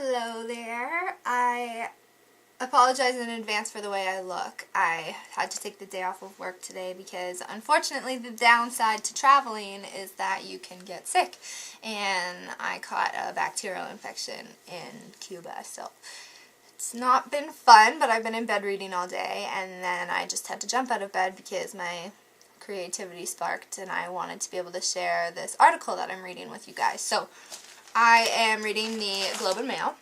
Hello there. I apologize in advance for the way I look. I had to take the day off of work today because unfortunately the downside to traveling is that you can get sick, and I caught a bacterial infection in Cuba, so it's not been fun, but I've been in bed reading all day, and then I just had to jump out of bed because my creativity sparked and I wanted to be able to share this article that I'm reading with you guys. So I am reading the Globe and Mail.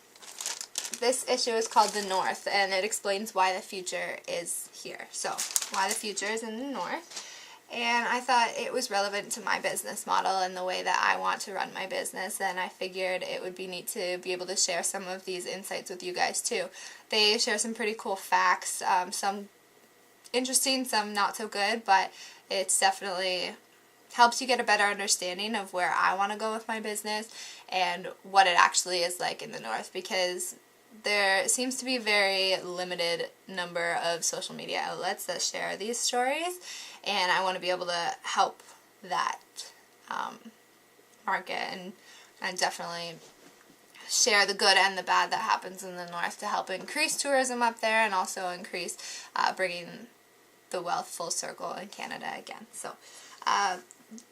This issue is called The North, and it explains why the future is here. So, why the future is in the North. And I thought it was relevant to my business model and the way that I want to run my business, and I figured it would be neat to be able to share some of these insights with you guys too. They share some pretty cool facts, some interesting, some not so good, but it's definitely helps you get a better understanding of where I want to go with my business and what it actually is like in the North, because there seems to be a very limited number of social media outlets that share these stories, and I want to be able to help that market and definitely share the good and the bad that happens in the North to help increase tourism up there and also increase bringing the wealth full circle in Canada again. So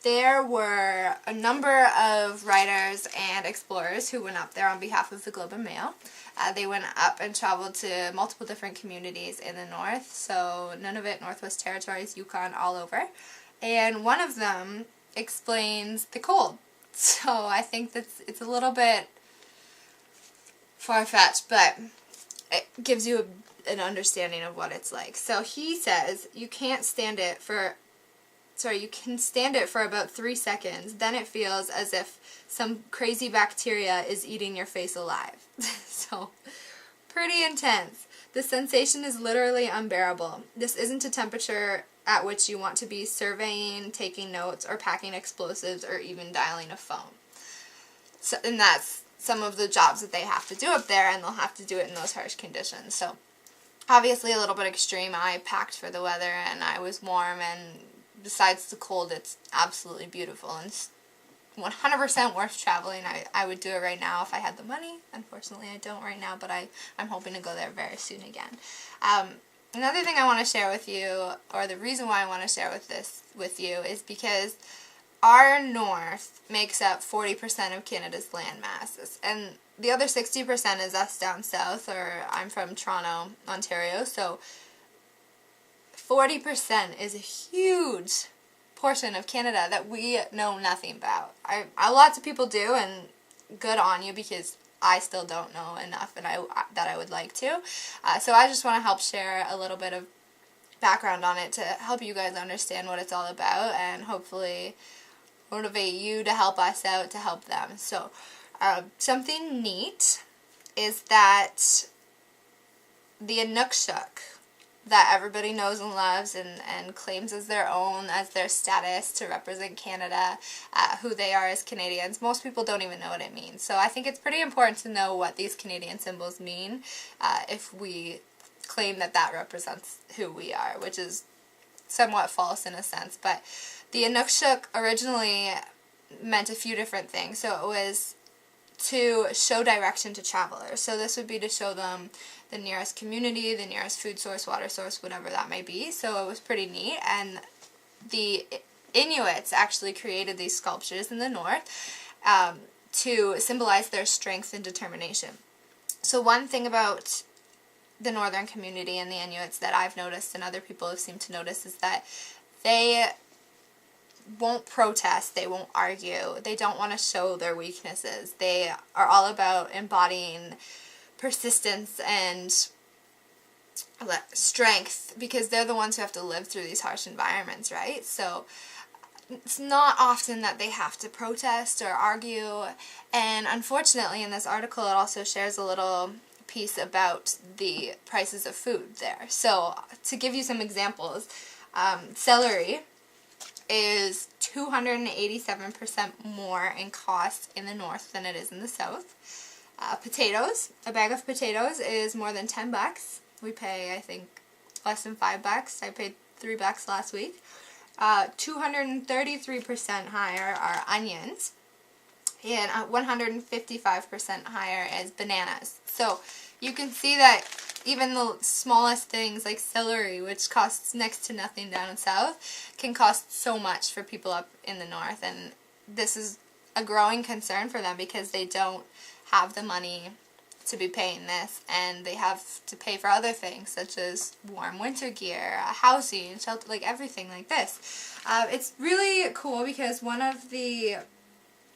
there were a number of writers and explorers who went up there on behalf of the Globe and Mail. They went up and traveled to multiple different communities in the North, so Nunavut, Northwest Territories, Yukon, all over. And one of them explains the cold. So I think it's a little bit far-fetched, but it gives you an understanding of what it's like. So he says you can stand it for about 3 seconds, then it feels as if some crazy bacteria is eating your face alive. So, pretty intense. The sensation is literally unbearable. This isn't a temperature at which you want to be surveying, taking notes, or packing explosives, or even dialing a phone. So, and that's some of the jobs that they have to do up there, and they'll have to do it in those harsh conditions. So, obviously a little bit extreme. I packed for the weather, and I was warm, and besides the cold, it's absolutely beautiful and 100% worth traveling. I would do it right now if I had the money. Unfortunately, I don't right now, but I'm hoping to go there very soon again. Another thing I want to share with you, or the reason why I want to share with you, is because our North makes up 40% of Canada's land masses, and the other 60% is us down south, or I'm from Toronto, Ontario, so 40% is a huge portion of Canada that we know nothing about. Lots of people do, and good on you, because I still don't know enough and that I would like to. So I just want to help share a little bit of background on it to help you guys understand what it's all about and hopefully motivate you to help us out to help them. So something neat is that the Inukshuk, that everybody knows and loves and claims as their own, as their status to represent Canada, who they are as Canadians. Most people don't even know what it means. So I think it's pretty important to know what these Canadian symbols mean if we claim that that represents who we are, which is somewhat false in a sense. But the Inukshuk originally meant a few different things. So it was to show direction to travelers. So this would be to show them the nearest community, the nearest food source, water source, whatever that may be. So it was pretty neat. And the Inuits actually created these sculptures in the North to symbolize their strength and determination. So one thing about the northern community and the Inuits that I've noticed and other people have seemed to notice is that they won't protest, they won't argue, they don't want to show their weaknesses. They are all about embodying persistence and strength, because they're the ones who have to live through these harsh environments, right? So it's not often that they have to protest or argue, and unfortunately in this article it also shares a little piece about the prices of food there. So to give you some examples, celery is 287% more in cost in the North than it is in the South. Potatoes, a bag of potatoes is more than $10. We pay, I think, less than $5. I paid $3 last week. 233% higher are onions. and 155% higher is bananas. So you can see that even the smallest things like celery, which costs next to nothing down south, can cost so much for people up in the north. And this is a growing concern for them because they don't have the money to be paying this, and they have to pay for other things such as warm winter gear, housing, shelter, like everything like this. It's really cool because one of the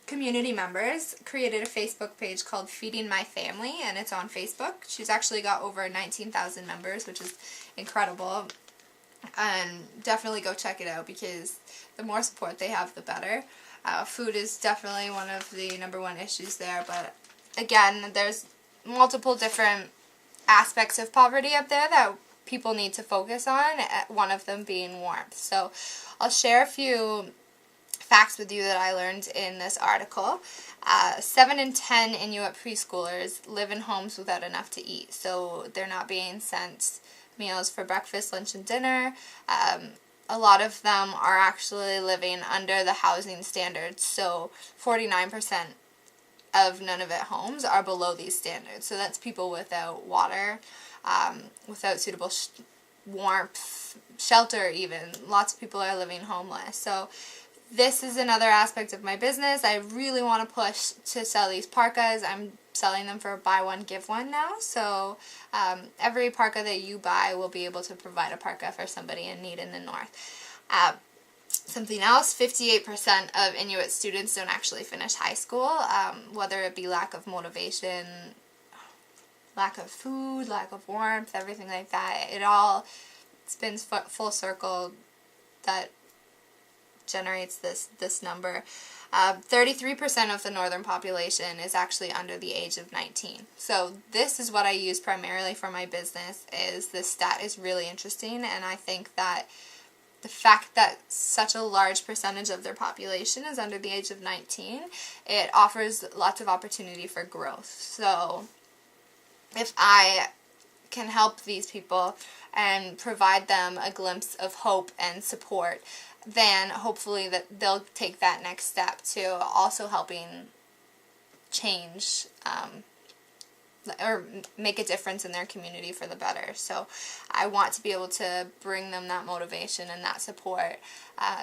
community members created a Facebook page called Feeding My Family, and it's on Facebook. She's actually got over 19,000 members, which is incredible, and definitely go check it out because the more support they have, the better. Food is definitely one of the #1 issues there, but again, there's multiple different aspects of poverty up there that people need to focus on, one of them being warmth. So I'll share a few facts with you that I learned in this article. 7 in 10 Inuit preschoolers live in homes without enough to eat, so they're not being sent meals for breakfast, lunch, and dinner. A lot of them are actually living under the housing standards, so 49% of Nunavut homes are below these standards. So that's people without water, without suitable warmth, shelter even. Lots of people are living homeless. So this is another aspect of my business. I really want to push to sell these parkas. I'm selling them for buy one, give one now. So every parka that you buy will be able to provide a parka for somebody in need in the north. Something else, 58% of Inuit students don't actually finish high school, whether it be lack of motivation, lack of food, lack of warmth, everything like that. It all spins full circle that generates this number. 33% of the northern population is actually under the age of 19. So this is what I use primarily for my business. This stat is really interesting, and I think that the fact that such a large percentage of their population is under the age of 19, it offers lots of opportunity for growth. So if I can help these people and provide them a glimpse of hope and support, then hopefully that they'll take that next step to also helping change or make a difference in their community for the better. So I want to be able to bring them that motivation and that support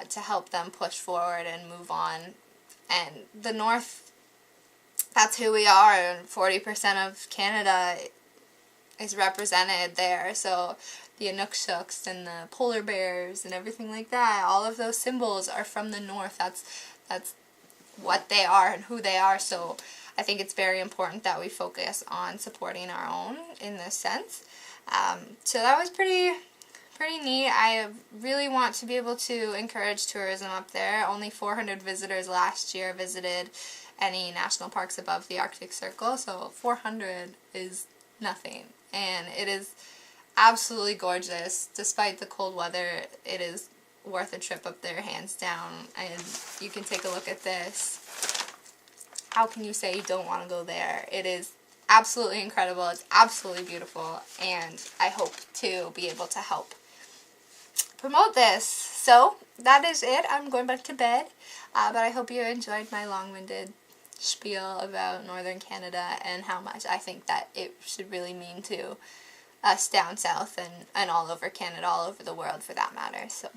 to help them push forward and move on. And the North, that's who we are, and 40% of Canada is represented there. So the Inuksuks and the polar bears and everything like that, all of those symbols are from the North. That's what they are and who they are. So I think it's very important that we focus on supporting our own in this sense. So that was pretty neat. I really want to be able to encourage tourism up there. Only 400 visitors last year visited any national parks above the Arctic Circle, so 400 is nothing. And it is absolutely gorgeous. Despite the cold weather, it is worth a trip up there, hands down. And you can take a look at this. How can you say you don't want to go there? It is absolutely incredible. It's absolutely beautiful, and I hope to be able to help promote this. So that is it. I'm going back to bed, but I hope you enjoyed my long-winded spiel about Northern Canada and how much I think that it should really mean to us down south and all over Canada, all over the world for that matter. So